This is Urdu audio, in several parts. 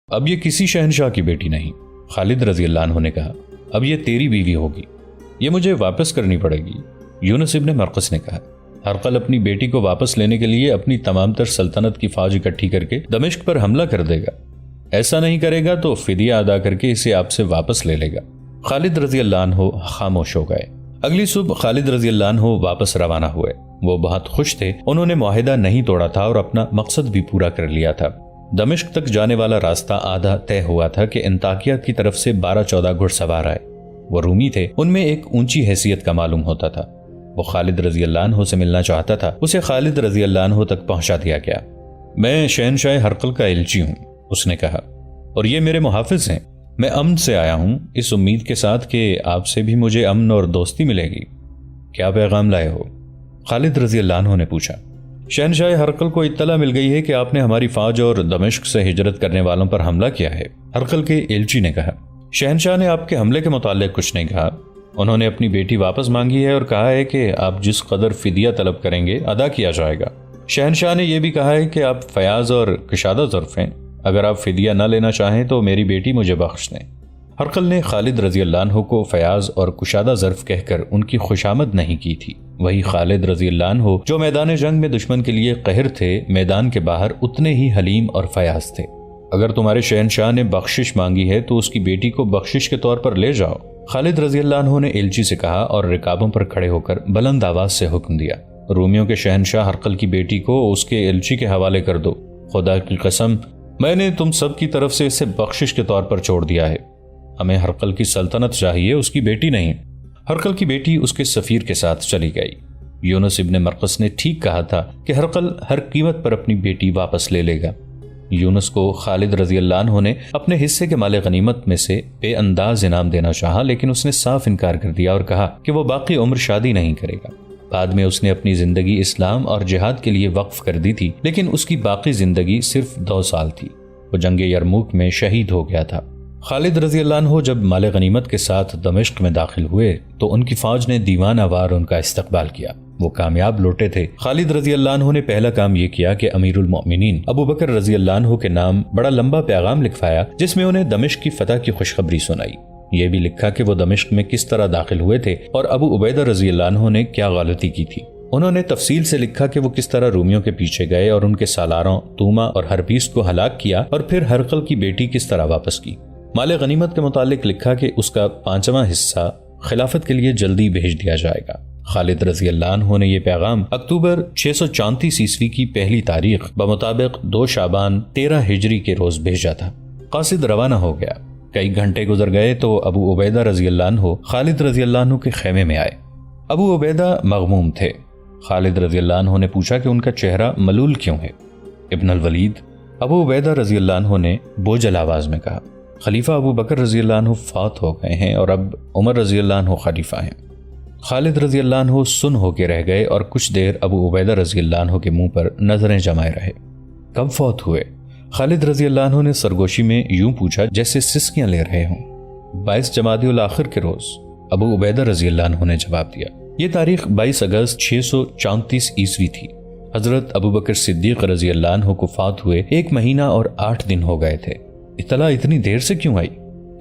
اب یہ کسی شہنشاہ کی بیٹی نہیں۔ خالد رضی اللہ عنہ نے کہا، اب یہ تیری بیوی ہوگی، یہ مجھے واپس کرنی پڑے گی۔ یونس ابن مرقس نے کہا، ہرقل اپنی بیٹی کو واپس لینے کے لیے اپنی تمام تر سلطنت کی فوج اکٹھی کر کے دمشق پر حملہ کر دے گا، ایسا نہیں کرے گا تو فدیہ ادا کر کے اسے آپ سے واپس لے لے گا۔ خالد رضی اللہ عنہ خاموش ہو گئے۔ اگلی صبح خالد رضی اللہ عنہ واپس روانہ ہوئے۔ وہ بہت خوش تھے، انہوں نے معاہدہ نہیں توڑا تھا اور اپنا مقصد بھی پورا کر لیا تھا۔ دمشق تک جانے والا راستہ آدھا طے ہوا تھا کہ انطاکیہ کی طرف سے 12-14 گھڑ سوار آئے۔ وہ رومی تھے، ان میں ایک اونچی حیثیت کا معلوم ہوتا تھا۔ وہ خالد رضی اللہ عنہ سے ملنا چاہتا تھا، اسے خالد رضی اللہ عنہ تک پہنچا دیا گیا۔ میں شہنشاہ ہرقل کا الچی ہوں، اس نے کہا، اور یہ میرے محافظ ہیں۔ میں امن سے آیا ہوں، اس امید کے ساتھ کہ آپ سے بھی مجھے امن اور دوستی ملے گی۔ کیا پیغام لائے ہو؟ خالد رضی اللہ عنہ نے پوچھا۔ شہنشاہ ہرقل کو اطلاع مل گئی ہے کہ آپ نے ہماری فوج اور دمشق سے ہجرت کرنے والوں پر حملہ کیا ہے، ہرقل کے الچی نے کہا۔ شہنشاہ نے آپ کے حملے کے متعلق کچھ نہیں کہا، انہوں نے اپنی بیٹی واپس مانگی ہے اور کہا ہے کہ آپ جس قدر فدیہ طلب کریں گے ادا کیا جائے گا۔ شہنشاہ نے یہ بھی کہا ہے کہ آپ فیاض اور کشادہ ظرف ہیں، اگر آپ فدیہ نہ لینا چاہیں تو میری بیٹی مجھے بخش دیں۔ ہرقل نے خالد رضی اللہ عنہ کو فیاض اور کشادہ ظرف کہہ کر ان کی خوشامد نہیں کی تھی۔ وہی خالد رضی اللہ عنہ جو میدان جنگ میں دشمن کے لیے قہر تھے، میدان کے باہر اتنے ہی حلیم اور فیاض تھے۔ اگر تمہارے شہنشاہ نے بخشش مانگی ہے تو اس کی بیٹی کو بخشش کے طور پر لے جاؤ، خالد رضی اللہ عنہ نے الچی سے کہا اور رکابوں پر کھڑے ہو کر بلند آواز سے حکم دیا، رومیوں کے شہنشاہ ہرقل کی بیٹی کو اس کے الچی کے حوالے کر دو۔ خدا کی قسم، میں نے تم سب کی طرف سے اسے بخشش کے طور پر چھوڑ دیا ہے۔ ہمیں ہرقل کی سلطنت چاہیے، اس کی بیٹی نہیں۔ ہرقل کی بیٹی اس کے سفیر کے ساتھ چلی گئی۔ یونس ابن مرقس نے ٹھیک کہا تھا کہ ہرقل ہر قیمت پر اپنی بیٹی واپس لے لے گا۔ یونس کو خالد رضی اللہ عنہ نے اپنے حصے کے مال غنیمت میں سے بے انداز انعام دینا چاہا، لیکن اس نے صاف انکار کر دیا اور کہا کہ وہ باقی عمر شادی نہیں کرے گا۔ بعد میں اس نے اپنی زندگی اسلام اور جہاد کے لیے وقف کر دی تھی، لیکن اس کی باقی زندگی صرف 2 سال تھی۔ وہ جنگ یرموک میں شہید ہو گیا تھا۔ خالد رضی اللہ عنہ جب مال غنیمت کے ساتھ دمشق میں داخل ہوئے تو ان کی فوج نے دیوانہ وار ان کا استقبال کیا۔ وہ کامیاب لوٹے تھے۔ خالد رضی اللہ عنہ نے پہلا کام یہ کیا کہ امیر المؤمنین ابو بکر رضی اللہ عنہ کے نام بڑا لمبا پیغام لکھوایا، جس میں انہیں دمشق کی فتح کی خوشخبری سنائی۔ یہ بھی لکھا کہ وہ دمشق میں کس طرح داخل ہوئے تھے اور ابو عبیدہ رضی اللہ عنہ نے کیا غلطی کی تھی۔ انہوں نے تفصیل سے لکھا کہ وہ کس طرح رومیوں کے پیچھے گئے اور ان کے سالاروں توما اور ہرپیس کو ہلاک کیا، اور پھر ہرقل کی بیٹی کس طرح واپس کی۔ مال غنیمت کے متعلق لکھا کہ اس کا 5واں حصہ خلافت کے لیے جلدی بھیج دیا جائے گا۔ خالد رضی اللہ عنہ نے یہ پیغام اکتوبر 634 عیسوی کی پہلی تاریخ بمطابق 2 شعبان 13 ہجری کے روز بھیجا تھا۔ قاصد روانہ ہو گیا۔ کئی گھنٹے گزر گئے تو ابو عبیدہ رضی اللہ عنہ خالد رضی اللہ عنہ کے خیمے میں آئے۔ ابو عبیدہ مغموم تھے۔ خالد رضی اللہ عنہ نے پوچھا کہ ان کا چہرہ ملول کیوں ہے؟ ابن الولید، ابو عبیدہ رضی اللہ عنہ نے بوجھل آواز میں کہا، خلیفہ ابو بکر رضی اللہ عنہ فوت ہو گئے ہیں اور اب عمر رضی اللہ عنہ خلیفہ ہیں۔ خالد رضی اللہ عنہ سن ہو کے رہ گئے اور کچھ دیر ابو عبیدہ رضی اللہ عنہ کے منہ پر نظریں جمائے رہے۔ کب فوت ہوئے؟ خالد رضی اللہ عنہ نے سرگوشی میں یوں پوچھا جیسے سسکیاں لے رہے ہوں۔ 22 جمادی الاخر کے روز، ابو عبیدہ رضی اللہ عنہ نے جواب دیا۔ یہ تاریخ 22 اگست 634 عیسوی تھی۔ حضرت ابو بکر صدیق رضی اللہ عنہ کو فوت ہوئے 1 مہینہ اور 8 دن ہو گئے تھے۔ اطلاع اتنی دیر سے کیوں آئی؟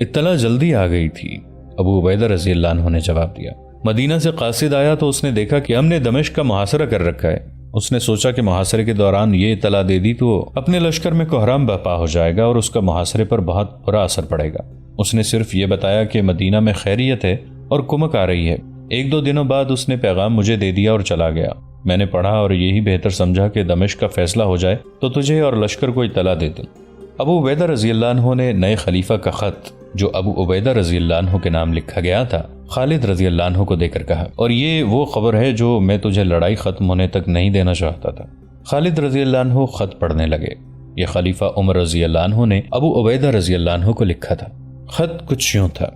اطلاع جلدی آ گئی تھی، ابو عبیدہ رضی اللہ عنہ نے جواب دیا۔ مدینہ سے قاصد آیا تو اس نے دیکھا کہ ہم نے دمشق کا محاصرہ کر رکھا ہے۔ اس نے سوچا کہ محاصرے کے دوران یہ اطلاع دے دی تو اپنے لشکر میں کوحرام برپا ہو جائے گا اور اس کا محاصرے پر بہت برا اثر پڑے گا۔ اس نے صرف یہ بتایا کہ مدینہ میں خیریت ہے اور کمک آ رہی ہے۔ 1-2 دنوں بعد اس نے پیغام مجھے دے دیا اور چلا گیا۔ میں نے پڑھا اور یہی بہتر سمجھا کہ دمشق کا فیصلہ ہو جائے تو تجھے اور لشکر کو اطلاع دے دوں۔ ابو عبیدہ رضی اللہ عنہ نے نئے خلیفہ کا خط جو ابو عبیدہ رضی اللہ عنہ کے نام لکھا گیا تھا خالد رضی اللہ عنہ کو دے کر کہا، اور یہ وہ خبر ہے جو میں تجھے لڑائی ختم ہونے تک نہیں دینا چاہتا تھا۔ خالد رضی اللہ عنہ خط پڑھنے لگے۔ یہ خلیفہ عمر رضی اللہ عنہ نے ابو عبیدہ رضی اللہ عنہ کو لکھا تھا۔ خط کچھ یوں تھا،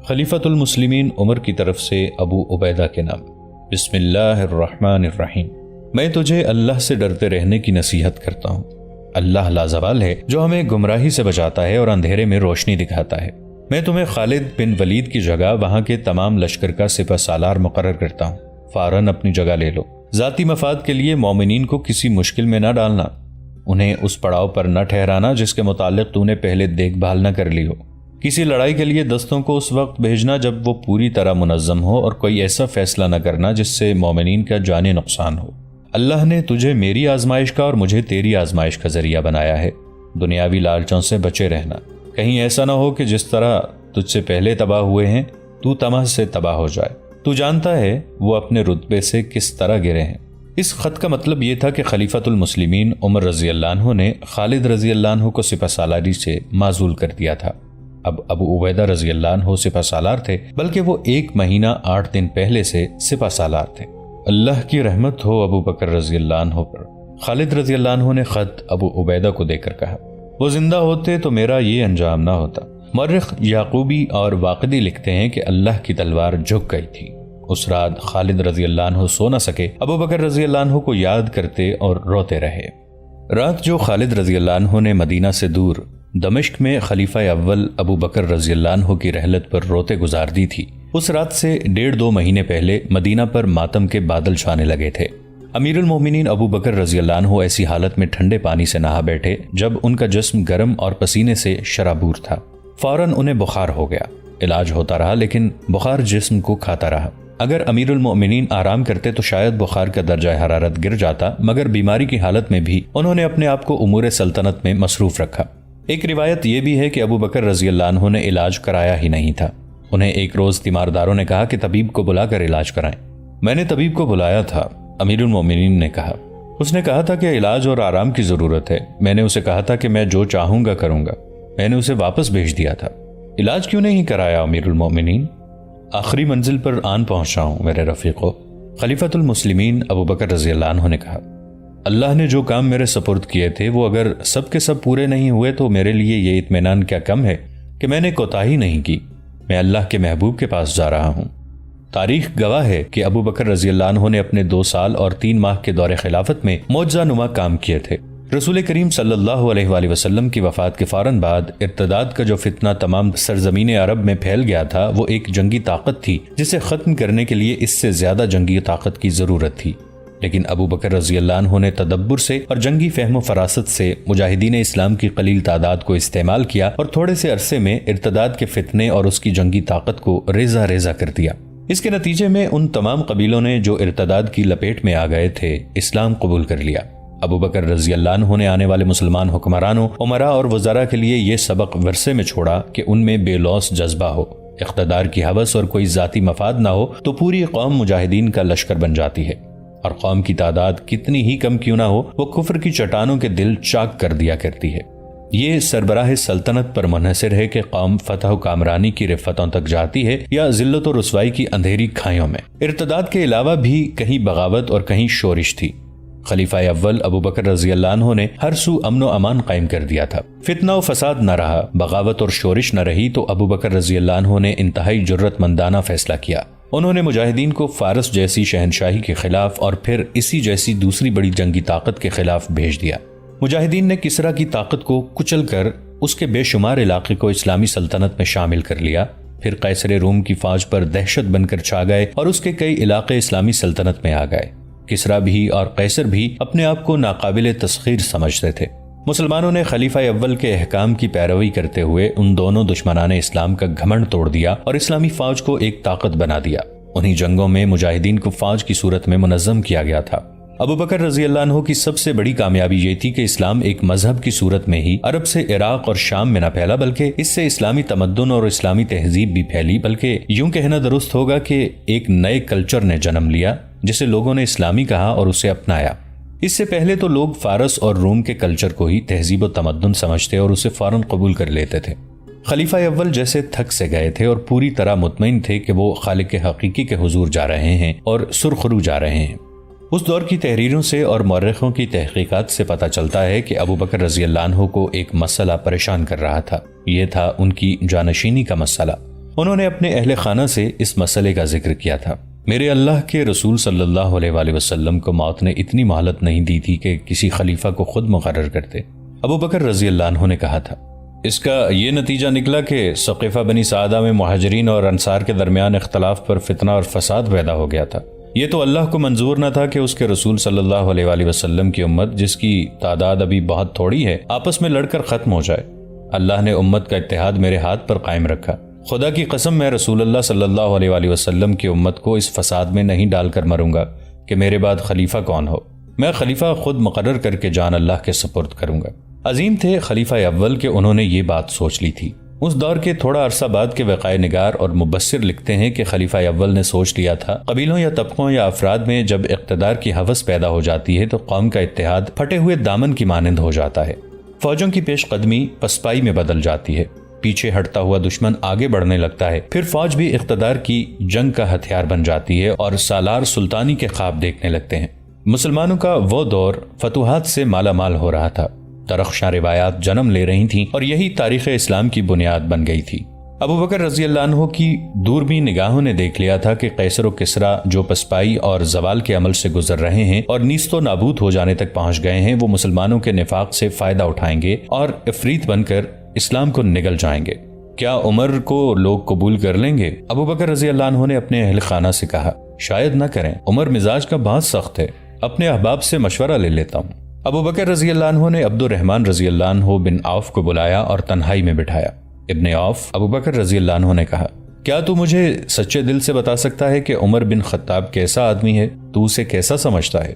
خلیفۃ المسلمین عمر کی طرف سے ابو عبیدہ کے نام، بسم اللہ الرحمن الرحیم، میں تجھے اللہ سے ڈرتے رہنے کی نصیحت کرتا ہوں۔ اللہ لازوال ہے جو ہمیں گمراہی سے بچاتا ہے اور اندھیرے میں روشنی دکھاتا ہے۔ میں تمہیں خالد بن ولید کی جگہ وہاں کے تمام لشکر کا سپہ سالار مقرر کرتا ہوں۔ فوراً اپنی جگہ لے لو۔ ذاتی مفاد کے لیے مومنین کو کسی مشکل میں نہ ڈالنا۔ انہیں اس پڑاؤ پر نہ ٹھہرانا جس کے متعلق تو نے پہلے دیکھ بھال نہ کر لی ہو۔ کسی لڑائی کے لیے دستوں کو اس وقت بھیجنا جب وہ پوری طرح منظم ہو، اور کوئی ایسا فیصلہ نہ کرنا جس سے مومنین کا جانی نقصان ہو۔ اللہ نے تجھے میری آزمائش کا اور مجھے تیری آزمائش کا ذریعہ بنایا ہے۔ دنیاوی لالچوں سے بچے رہنا، کہیں ایسا نہ ہو کہ جس طرح تجھ سے پہلے تباہ ہوئے ہیں تو طمع سے تباہ ہو جائے۔ تو جانتا ہے وہ اپنے رتبے سے کس طرح گرے ہیں۔ اس خط کا مطلب یہ تھا کہ خلیفۃ المسلمین عمر رضی اللہ عنہ نے خالد رضی اللہ عنہ کو سپہ سالاری سے معزول کر دیا تھا۔ اب ابو عبیدہ رضی اللہ عنہ سپہ سالار تھے، بلکہ وہ 1 مہینہ 8 دن پہلے سے سپہ سالار تھے۔ اللہ کی رحمت ہو ابو بکر رضی اللہ عنہ پر۔ خالد رضی اللہ عنہ نے خط ابو عبیدہ کو دے کر کہا، وہ زندہ ہوتے تو میرا یہ انجام نہ ہوتا۔ مورخ یعقوبی اور واقدی لکھتے ہیں کہ اللہ کی تلوار جھک گئی تھی۔ اس رات خالد رضی اللہ عنہ سو نہ سکے، ابو بکر رضی اللہ عنہ کو یاد کرتے اور روتے رہے۔ رات جو خالد رضی اللہ عنہ نے مدینہ سے دور دمشق میں خلیفہ اول ابو بکر رضی اللہ عنہ کی رحلت پر روتے گزار دی تھی، اس رات سے 1.5-2 مہینے پہلے مدینہ پر ماتم کے بادل چھانے لگے تھے۔ امیر المومنین ابو بکر رضی اللہ عنہ ایسی حالت میں ٹھنڈے پانی سے نہا بیٹھے جب ان کا جسم گرم اور پسینے سے شرابور تھا۔ فوراً انہیں بخار ہو گیا۔ علاج ہوتا رہا لیکن بخار جسم کو کھاتا رہا۔ اگر امیر المومنین آرام کرتے تو شاید بخار کا درجہ حرارت گر جاتا، مگر بیماری کی حالت میں بھی انہوں نے اپنے آپ کو امور سلطنت میں مصروف رکھا۔ ایک روایت یہ بھی ہے کہ ابو بکر رضی اللہ عنہ نے علاج کرایا ہی نہیں تھا۔ انہیں ایک روز تیمارداروں نے کہا کہ طبیب کو بلا کر علاج کرائیں۔ میں نے طبیب کو بلایا تھا، امیر المومنین نے کہا۔ اس نے کہا تھا کہ علاج اور آرام کی ضرورت ہے۔ میں نے اسے کہا تھا کہ میں جو چاہوں گا کروں گا۔ میں نے اسے واپس بھیج دیا تھا۔ علاج کیوں نہیں کرایا امیر المومنین؟ آخری منزل پر آن پہنچا ہوں میرے رفیقو، خلیفۃ المسلمین ابو بکر رضی اللہ عنہ نے کہا۔ اللہ نے جو کام میرے سپرد کیے تھے وہ اگر سب کے سب پورے نہیں ہوئے تو میرے لیے یہ اطمینان کیا کم ہے کہ میں نے کوتاہی نہیں کی۔ میں اللہ کے محبوب کے پاس جا رہا ہوں۔ تاریخ گواہ ہے کہ ابو بکر رضی اللہ عنہ نے اپنے 2 سال اور 3 ماہ کے دور خلافت میں معجزہ نما کام کیے تھے۔ رسول کریم صلی اللہ علیہ وآلہ وسلم کی وفات کے فوراً بعد ارتداد کا جو فتنہ تمام سرزمین عرب میں پھیل گیا تھا وہ ایک جنگی طاقت تھی جسے ختم کرنے کے لیے اس سے زیادہ جنگی طاقت کی ضرورت تھی۔ لیکن ابو بکر رضی اللہ عنہ نے تدبر سے اور جنگی فہم و فراست سے مجاہدین اسلام کی قلیل تعداد کو استعمال کیا اور تھوڑے سے عرصے میں ارتداد کے فتنے اور اس کی جنگی طاقت کو ریزہ ریزہ کر دیا۔ اس کے نتیجے میں ان تمام قبیلوں نے جو ارتداد کی لپیٹ میں آ گئے تھے اسلام قبول کر لیا۔ ابو بکر رضی اللہ عنہ نے آنے والے مسلمان حکمرانوں، عمراء اور وزراء کے لیے یہ سبق ورثے میں چھوڑا کہ ان میں بے لوث جذبہ ہو، اقتدار کی ہوس اور کوئی ذاتی مفاد نہ ہو تو پوری قوم مجاہدین کا لشکر بن جاتی ہے، اور قوم کی تعداد کتنی ہی کم کیوں نہ ہو وہ کفر کی چٹانوں کے دل چاک کر دیا کرتی ہے۔ یہ سربراہ سلطنت پر منحصر ہے کہ قوم فتح و کامرانی کی رفتوں تک جاتی ہے یا ذلت و رسوائی کی اندھیری کھائیوں میں۔ ارتداد کے علاوہ بھی کہیں بغاوت اور کہیں شورش تھی۔ خلیفہ اول ابو بکر رضی اللہ عنہ نے ہر سو امن و امان قائم کر دیا تھا۔ فتنہ و فساد نہ رہا، بغاوت اور شورش نہ رہی تو ابو بکر رضی اللہ عنہ نے انتہائی جرت مندانہ فیصلہ کیا۔ انہوں نے مجاہدین کو فارس جیسی شہنشاہی کے خلاف اور پھر اسی جیسی دوسری بڑی جنگی طاقت کے خلاف بھیج دیا۔ مجاہدین نے کسرا کی طاقت کو کچل کر اس کے بے شمار علاقے کو اسلامی سلطنت میں شامل کر لیا، پھر قیصر روم کی فوج پر دہشت بن کر چھا گئے اور اس کے کئی علاقے اسلامی سلطنت میں آ گئے۔ کسرا بھی اور قیصر بھی اپنے آپ کو ناقابل تسخیر سمجھتے تھے۔ مسلمانوں نے خلیفہ اول کے احکام کی پیروی کرتے ہوئے ان دونوں دشمنان اسلام کا گھمنڈ توڑ دیا اور اسلامی فوج کو ایک طاقت بنا دیا۔ انہی جنگوں میں مجاہدین کو فوج کی صورت میں منظم کیا گیا تھا۔ ابو بکر رضی اللہ عنہ کی سب سے بڑی کامیابی یہ تھی کہ اسلام ایک مذہب کی صورت میں ہی عرب سے عراق اور شام میں نہ پھیلا، بلکہ اس سے اسلامی تمدن اور اسلامی تہذیب بھی پھیلی، بلکہ یوں کہنا درست ہوگا کہ ایک نئے کلچر نے جنم لیا جسے لوگوں نے اسلامی کہا اور اسے اپنایا۔ اس سے پہلے تو لوگ فارس اور روم کے کلچر کو ہی تہذیب و تمدن سمجھتے اور اسے فوراً قبول کر لیتے تھے۔ خلیفہ اول جیسے تھک سے گئے تھے اور پوری طرح مطمئن تھے کہ وہ خالق حقیقی کے حضور جا رہے ہیں اور سرخرو جا رہے ہیں۔ اس دور کی تحریروں سے اور مورخوں کی تحقیقات سے پتہ چلتا ہے کہ ابو بکر رضی اللہ عنہ کو ایک مسئلہ پریشان کر رہا تھا۔ یہ تھا ان کی جانشینی کا مسئلہ۔ انہوں نے اپنے اہل خانہ سے اس مسئلے کا ذکر کیا تھا۔ میرے اللہ کے رسول صلی اللہ علیہ وآلہ وسلم کو موت نے اتنی مہلت نہیں دی تھی کہ کسی خلیفہ کو خود مقرر کرتے۔ ابو بکر رضی اللہ عنہ نے کہا تھا، اس کا یہ نتیجہ نکلا کہ ثقیفہ بنی سعدہ میں مہاجرین اور انصار کے درمیان اختلاف پر فتنہ اور فساد پیدا ہو گیا تھا۔ یہ تو اللہ کو منظور نہ تھا کہ اس کے رسول صلی اللہ علیہ وآلہ وسلم کی امت، جس کی تعداد ابھی بہت تھوڑی ہے، آپس میں لڑ کر ختم ہو جائے۔ اللہ نے امت کا اتحاد میرے ہاتھ پر قائم رکھا۔ خدا کی قسم میں رسول اللہ صلی اللہ علیہ وآلہ وسلم کی امت کو اس فساد میں نہیں ڈال کر مروں گا کہ میرے بعد خلیفہ کون ہو۔ میں خلیفہ خود مقرر کر کے جان اللہ کے سپرد کروں گا۔ عظیم تھے خلیفہ اول کہ انہوں نے یہ بات سوچ لی تھی۔ اس دور کے تھوڑا عرصہ بعد کے وقائع نگار اور مبصر لکھتے ہیں کہ خلیفہ اول نے سوچ لیا تھا، قبیلوں یا طبقوں یا افراد میں جب اقتدار کی ہوس پیدا ہو جاتی ہے تو قوم کا اتحاد پھٹے ہوئے دامن کی مانند ہو جاتا ہے۔ فوجوں کی پیش قدمی پسپائی میں بدل جاتی ہے، پیچھے ہٹتا ہوا دشمن آگے بڑھنے لگتا ہے، پھر فوج بھی اقتدار کی جنگ کا ہتھیار بن جاتی ہے اور سالار سلطانی کے خواب دیکھنے لگتے ہیں۔ مسلمانوں کا وہ دور فتوحات سے مالا مال ہو رہا تھا، درخشاں روایات جنم لے رہی تھیں اور یہی تاریخ اسلام کی بنیاد بن گئی تھی۔ ابو بکر رضی اللہ عنہ کی دوربین نگاہوں نے دیکھ لیا تھا کہ قیصر و کسریٰ جو پسپائی اور زوال کے عمل سے گزر رہے ہیں اور نیست و نابود ہو جانے تک پہنچ گئے ہیں، وہ مسلمانوں کے نفاق سے فائدہ اٹھائیں گے اور افریت بن کر اسلام کو نگل جائیں گے۔ کیا عمر کو لوگ قبول کر لیں گے؟ ابو بکر رضی اللہ عنہ نے اپنے اہل خانہ سے کہا، شاید نہ کریں، عمر مزاج کا بہت سخت ہے، اپنے احباب سے مشورہ لے لیتا ہوں۔ ابو بکر رضی اللہ عنہ نے عبد الرحمن رضی اللہ عنہ بن عوف کو بلایا اور تنہائی میں بٹھایا۔ ابن عوف ابو بکر رضی اللہ عنہ نے کہا، کیا تو مجھے سچے دل سے بتا سکتا ہے کہ عمر بن خطاب کیسا آدمی ہے؟ تو اسے کیسا سمجھتا ہے؟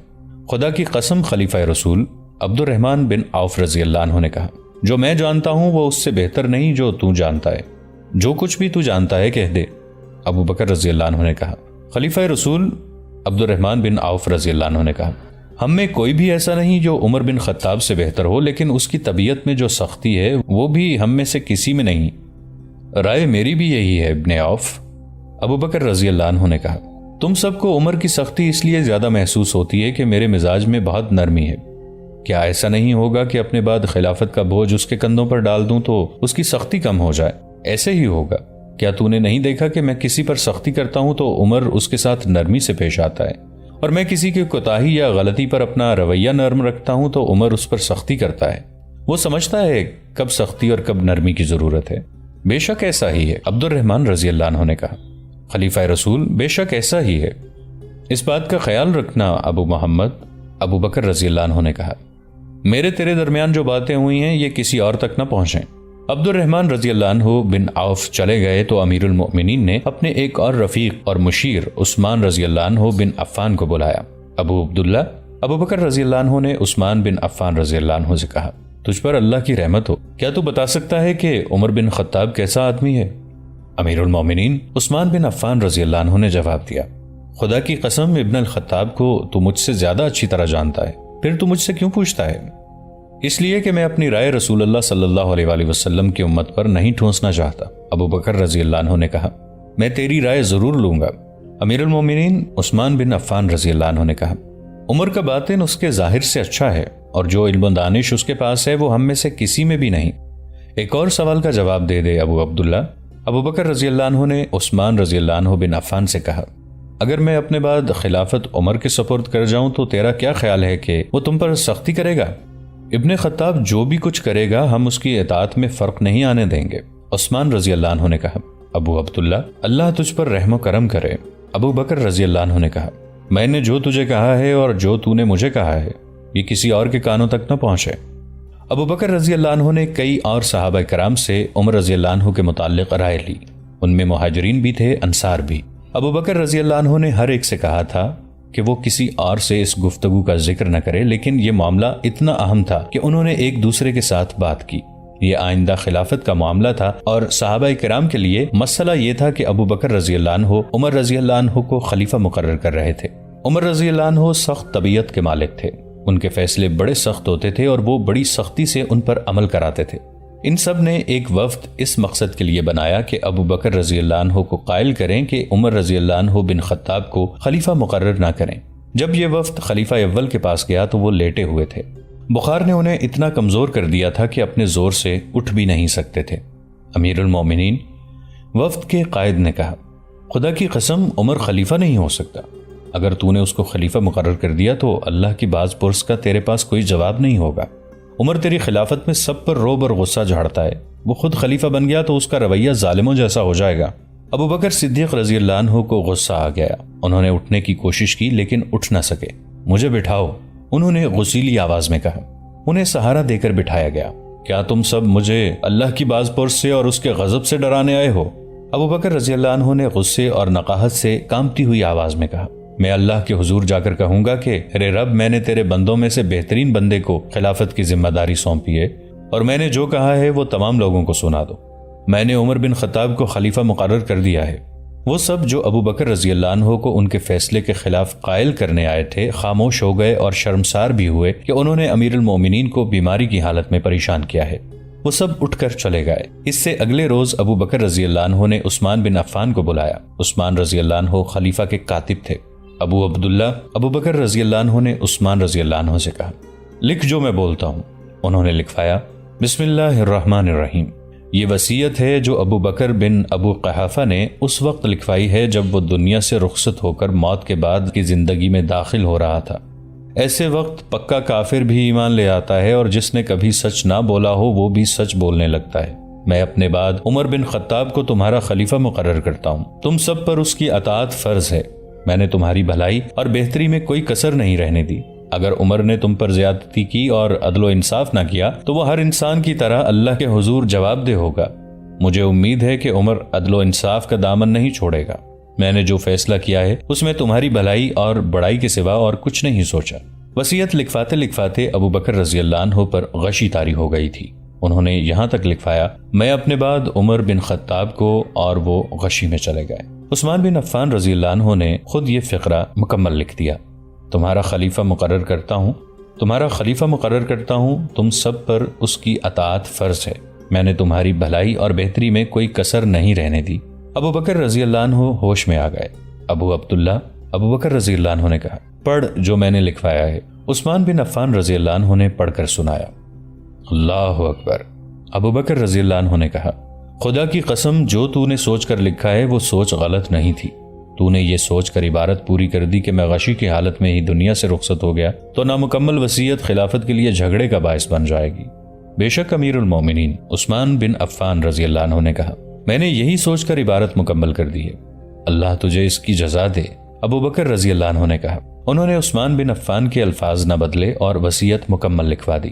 خدا کی قسم خلیفہ رسول عبد الرحمن بن عوف رضی اللہ عنہ نے کہا، جو میں جانتا ہوں وہ اس سے بہتر نہیں جو تو جانتا ہے، جو کچھ بھی تو جانتا ہے کہہ دے۔ ابو بکر رضی اللہ عنہ نے کہا۔ خلیفہ رسول عبد الرحمن بن عوف رضی اللہ عنہ نے کہا، ہم میں کوئی بھی ایسا نہیں جو عمر بن خطاب سے بہتر ہو، لیکن اس کی طبیعت میں جو سختی ہے وہ بھی ہم میں سے کسی میں نہیں۔ رائے میری بھی یہی ہے ابن عوف۔ ابو بکر رضی اللہ عنہ نے کہا، تم سب کو عمر کی سختی اس لیے زیادہ محسوس ہوتی ہے کہ میرے مزاج میں بہت نرمی ہے۔ کیا ایسا نہیں ہوگا کہ اپنے بعد خلافت کا بوجھ اس کے کندھوں پر ڈال دوں تو اس کی سختی کم ہو جائے؟ ایسے ہی ہوگا۔ کیا تو نے نہیں دیکھا کہ میں کسی پر سختی کرتا ہوں تو عمر اس کے ساتھ نرمی سے پیش آتا ہے، اور میں کسی کی کوتاہی یا غلطی پر اپنا رویہ نرم رکھتا ہوں تو عمر اس پر سختی کرتا ہے۔ وہ سمجھتا ہے کب سختی اور کب نرمی کی ضرورت ہے۔ بے شک ایسا ہی ہے، عبد الرحمن رضی اللہ عنہ نے کہا۔ خلیفہ رسول، بے شک ایسا ہی ہے، اس بات کا خیال رکھنا ابو محمد۔ ابو بکر رضی اللہ عنہ نے کہا، میرے تیرے درمیان جو باتیں ہوئی ہیں یہ کسی اور تک نہ پہنچیں۔ عبد الرحمن رضی اللہ عنہ بن عوف چلے گئے تو امیر المؤمنین نے اپنے ایک اور رفیق اور مشیر عثمان رضی اللہ عنہ بن عفان کو بلایا۔ ابو عبداللہ، ابو بکر رضی اللہ عنہ نے عثمان بن عفان رضی اللہ عنہ سے کہا، تجھ پر اللہ کی رحمت ہو، کیا تو بتا سکتا ہے کہ عمر بن خطاب کیسا آدمی ہے؟ امیر المؤمنین عثمان بن عفان رضی اللہ عنہ نے جواب دیا، خدا کی قسم ابن الخطاب کو تو مجھ سے زیادہ اچھی طرح جانتا ہے، پھر تو مجھ سے کیوں پوچھتا ہے؟ اس لیے کہ میں اپنی رائے رسول اللہ صلی اللہ علیہ وآلہ وسلم کی امت پر نہیں ٹھونسنا چاہتا۔ ابو بکر رضی اللہ عنہ نے کہا، میں تیری رائے ضرور لوں گا۔ امیر المومنین عثمان بن عفان رضی اللہ عنہ نے کہا، عمر کا باطن اس کے ظاہر سے اچھا ہے اور جو علم و دانش اس کے پاس ہے وہ ہم میں سے کسی میں بھی نہیں۔ ایک اور سوال کا جواب دے دے ابو عبداللہ۔ ابو بکر رضی اللہ عنہ نے عثمان رضی اللہ عنہ بن عفان سے کہا، اگر میں اپنے بعد خلافت عمر کے سپرد کر جاؤں تو تیرا کیا خیال ہے کہ وہ تم پر سختی کرے گا؟ ابن خطاب جو بھی کچھ کرے گا ہم اس کی اطاعت میں فرق نہیں آنے دیں گے۔ عثمان رضی اللہ عنہ نے کہا، ابو عبداللہ اللہ تجھ پر رحم و کرم کرے۔ ابو بکر رضی اللہ عنہ نے کہا، میں نے جو تجھے کہا ہے اور جو تو نے مجھے کہا ہے یہ کسی اور کے کانوں تک نہ پہنچے۔ ابو بکر رضی اللہ عنہ نے کئی اور صحابہ کرام سے عمر رضی اللہ عنہ کے متعلق رائے لی، ان میں مہاجرین بھی تھے، انصار بھی۔ ابو بکر رضی اللہ عنہ نے ہر ایک سے کہا تھا کہ وہ کسی اور سے اس گفتگو کا ذکر نہ کرے، لیکن یہ معاملہ اتنا اہم تھا کہ انہوں نے ایک دوسرے کے ساتھ بات کی۔ یہ آئندہ خلافت کا معاملہ تھا اور صحابہ کرام کے لیے مسئلہ یہ تھا کہ ابو بکر رضی اللہ عنہ عمر رضی اللہ عنہ کو خلیفہ مقرر کر رہے تھے۔ عمر رضی اللہ عنہ سخت طبیعت کے مالک تھے، ان کے فیصلے بڑے سخت ہوتے تھے اور وہ بڑی سختی سے ان پر عمل کراتے تھے۔ ان سب نے ایک وفد اس مقصد کے لیے بنایا کہ ابو بکر رضی اللہ عنہ کو قائل کریں کہ عمر رضی اللہ عنہ بن خطاب کو خلیفہ مقرر نہ کریں۔ جب یہ وفد خلیفہ اول کے پاس گیا تو وہ لیٹے ہوئے تھے، بخار نے انہیں اتنا کمزور کر دیا تھا کہ اپنے زور سے اٹھ بھی نہیں سکتے تھے۔ امیر المومنین وفد کے قائد نے کہا، خدا کی قسم عمر خلیفہ نہیں ہو سکتا، اگر تو نے اس کو خلیفہ مقرر کر دیا تو اللہ کی باز پرس کا تیرے پاس کوئی جواب نہیں ہوگا۔ عمر تیری خلافت میں سب پر روب اور غصہ جھاڑتا ہے، وہ خود خلیفہ بن گیا تو اس کا رویہ ظالموں جیسا ہو جائے گا۔ ابو بکر صدیق رضی اللہ عنہ کو غصہ آ گیا۔ انہوں نے اٹھنے کی کوشش کی لیکن اٹھ نہ سکے۔ مجھے بٹھاؤ، انہوں نے غصیلی آواز میں کہا۔ انہیں سہارا دے کر بٹھایا گیا۔ کیا تم سب مجھے اللہ کی باز پرس سے اور اس کے غضب سے ڈرانے آئے ہو؟ ابو بکر رضی اللہ عنہ نے غصے اور نقاہت سے کانپتی ہوئی آواز میں کہا، میں اللہ کے حضور جا کر کہوں گا کہ ارے رب، میں نے تیرے بندوں میں سے بہترین بندے کو خلافت کی ذمہ داری سونپی ہے اور میں نے جو کہا ہے وہ تمام لوگوں کو سنا دو۔ میں نے عمر بن خطاب کو خلیفہ مقرر کر دیا ہے۔ وہ سب جو ابو بکر رضی اللہ عنہ کو ان کے فیصلے کے خلاف قائل کرنے آئے تھے خاموش ہو گئے اور شرمسار بھی ہوئے کہ انہوں نے امیر المومنین کو بیماری کی حالت میں پریشان کیا ہے۔ وہ سب اٹھ کر چلے گئے۔ اس سے اگلے روز ابو بکر رضی اللہ عنہ نے عثمان بن عفان کو بلایا۔ عثمان رضی اللہ عنہ خلیفہ کے کاتب تھے۔ ابو عبداللہ ابو بکر رضی اللہ عنہ نے عثمان رضی اللہ عنہ سے کہا، لکھ جو میں بولتا ہوں۔ انہوں نے لکھوایا، بسم اللہ الرحمن الرحیم۔ یہ وصیت ہے جو ابو بکر بن ابو قحافہ نے اس وقت لکھوائی ہے جب وہ دنیا سے رخصت ہو کر موت کے بعد کی زندگی میں داخل ہو رہا تھا۔ ایسے وقت پکا کافر بھی ایمان لے آتا ہے اور جس نے کبھی سچ نہ بولا ہو وہ بھی سچ بولنے لگتا ہے۔ میں اپنے بعد عمر بن خطاب کو تمہارا خلیفہ مقرر کرتا ہوں۔ تم سب پر اس کی اطاعت فرض ہے۔ میں نے تمہاری بھلائی اور بہتری میں کوئی کسر نہیں رہنے دی۔ اگر عمر نے تم پر زیادتی کی اور عدل و انصاف نہ کیا تو وہ ہر انسان کی طرح اللہ کے حضور جواب دہ ہوگا۔ مجھے امید ہے کہ عمر عدل و انصاف کا دامن نہیں چھوڑے گا۔ میں نے جو فیصلہ کیا ہے اس میں تمہاری بھلائی اور بڑائی کے سوا اور کچھ نہیں سوچا۔ وصیت لکھواتے لکھواتے ابو بکر رضی اللہ عنہ پر غشی طاری ہو گئی تھی۔ انہوں نے یہاں تک لکھوایا، میں اپنے بعد عمر بن خطاب کو، اور وہ غشی میں چلے گئے۔ عثمان بن عفان رضی اللہ عنہ نے خود یہ فقرہ مکمل لکھ دیا، تمہارا خلیفہ مقرر کرتا ہوں، تمہارا خلیفہ مقرر کرتا ہوں، تم سب پر اس کی اطاعت فرض ہے۔ میں نے تمہاری بھلائی اور بہتری میں کوئی کسر نہیں رہنے دی۔ ابو بکر رضی اللہ عنہ ہوش میں آ گئے۔ ابو عبداللہ ابو بکر رضی اللہ عنہ نے کہا، پڑھ جو میں نے لکھوایا ہے۔ عثمان بن عفان رضی اللہ عنہ نے پڑھ کر سنایا۔ اللہ اکبر۔ ابو بکر رضی اللہ عنہ نے کہا، خدا کی قسم جو تو نے سوچ کر لکھا ہے وہ سوچ غلط نہیں تھی۔ تو نے یہ سوچ کر عبارت پوری کر دی کہ میں غشی کی حالت میں ہی دنیا سے رخصت ہو گیا تو نامکمل وصیت خلافت کے لیے جھگڑے کا باعث بن جائے گی۔ بے شک امیر المومنین عثمان بن عفان رضی اللہ عنہ نے کہا، میں نے یہی سوچ کر عبارت مکمل کر دی ہے، اللہ تجھے اس کی جزا دے۔ ابو بکر رضی اللہ عنہ نے کہا۔ انہوں نے عثمان بن عفان کے الفاظ نہ بدلے اور وصیت مکمل لکھوا دی۔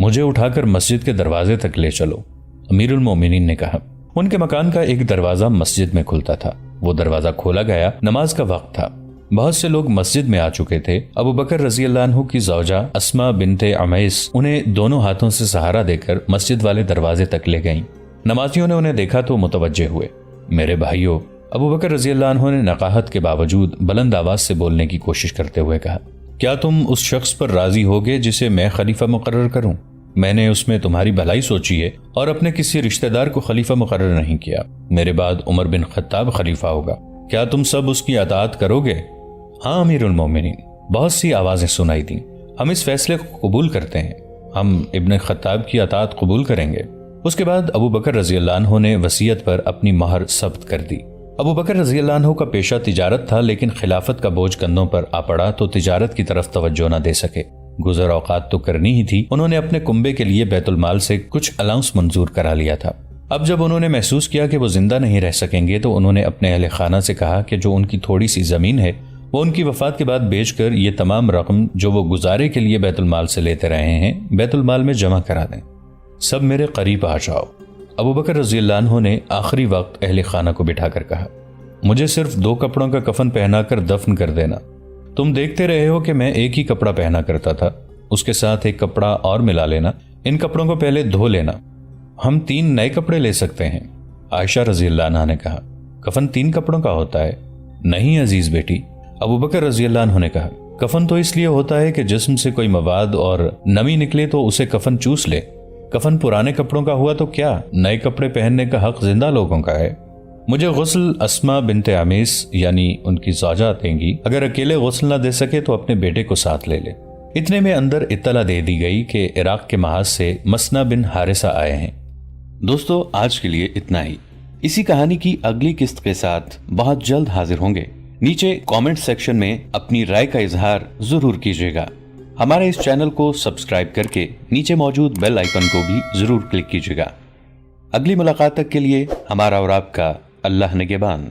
مجھے اٹھا کر مسجد کے دروازے تک لے چلو، امیر المومنین نے کہا۔ ان کے مکان کا ایک دروازہ مسجد میں کھلتا تھا، وہ دروازہ کھولا گیا، نماز کا وقت تھا۔ بہت سے لوگ مسجد میں آ چکے تھے۔ ابو بکر رضی اللہ عنہ کی زوجہ اسما بنت عمیس انہیں دونوں ہاتھوں سے سہارا دے کر مسجد والے دروازے تک لے گئیں۔ نمازیوں نے انہیں دیکھا تو متوجہ ہوئے۔ میرے بھائیوں، ابو بکر رضی اللہ عنہ نے نقاہت کے باوجود بلند آواز سے بولنے کی کوشش کرتے ہوئے کہا، کیا تم اس شخص پر راضی ہوگے جسے میں خلیفہ مقرر کروں؟ میں نے اس میں تمہاری بھلائی سوچی ہے اور اپنے کسی رشتہ دار کو خلیفہ مقرر نہیں کیا۔ میرے بعد عمر بن خطاب خلیفہ ہوگا۔ کیا تم سب اس کی اطاعت کرو گے؟ ہاں امیر المومنین۔ بہت سی آوازیں سنائی دیں۔ ہم اس فیصلے کو قبول کرتے ہیں، ہم ابن خطاب کی اطاعت قبول کریں گے۔ اس کے بعد ابو بکر رضی اللہ عنہ نے وصیت پر اپنی مہر ثبت کر دی۔ ابو بکر رضی اللہ عنہ کا پیشہ تجارت تھا، لیکن خلافت کا بوجھ کندھوں پر آ پڑا تو تجارت کی طرف توجہ نہ دے سکے۔ گزر اوقات تو کرنی ہی تھی۔ انہوں نے اپنے کنبے کے لیے بیت المال سے کچھ الاؤنس منظور کرا لیا تھا۔ اب جب انہوں نے محسوس کیا کہ وہ زندہ نہیں رہ سکیں گے تو انہوں نے اپنے اہل خانہ سے کہا کہ جو ان کی تھوڑی سی زمین ہے وہ ان کی وفات کے بعد بیچ کر یہ تمام رقم جو وہ گزارے کے لیے بیت المال سے لیتے رہے ہیں بیت المال میں جمع کرا دیں۔ سب میرے قریب آ جاؤ۔ ابو بکر رضی اللہ عنہ نے آخری وقت اہل خانہ کو بٹھا کر کہا، مجھے صرف 2 کپڑوں کا کفن پہنا کر دفن کر دینا۔ تم دیکھتے رہے ہو کہ میں ایک ہی کپڑا پہنا کرتا تھا، اس کے ساتھ ایک کپڑا اور ملا لینا۔ ان کپڑوں کو پہلے دھو لینا، ہم 3 نئے کپڑے لے سکتے ہیں۔ عائشہ رضی اللہ عنہ نے کہا، کفن 3 کپڑوں کا ہوتا ہے؟ نہیں عزیز بیٹی۔ ابو بکر رضی اللہ عنہ نے کہا، کفن تو اس لیے ہوتا ہے کہ جسم سے کوئی مواد اور نمی نکلے تو اسے کفن چوس لے۔ کفن پرانے کپڑوں کا ہوا تو کیا، نئے کپڑے پہننے کا حق زندہ لوگوں کا ہے۔ مجھے غسل اسما بنت عمیس یعنی ان کی زوجہ دیں گی، اگر اکیلے غسل نہ دے سکے تو اپنے بیٹے کو ساتھ لے لے۔ اتنے میں اندر اطلاع دے دی گئی کہ عراق کے محاذ سے مسنا بن حارثہ آئے ہیں۔ دوستو آج کے لیے اتنا ہی۔ اسی کہانی کی اگلی قسط کے ساتھ بہت جلد حاضر ہوں گے۔ نیچے کامنٹ سیکشن میں اپنی رائے کا اظہار ضرور کیجیے گا۔ ہمارے اس چینل کو سبسکرائب کر کے نیچے موجود بیل آئیکن کو بھی ضرور کلک کیجیے گا۔ اگلی ملاقات تک کے لیے ہمارا اور آپ کا اللہ نگہبان۔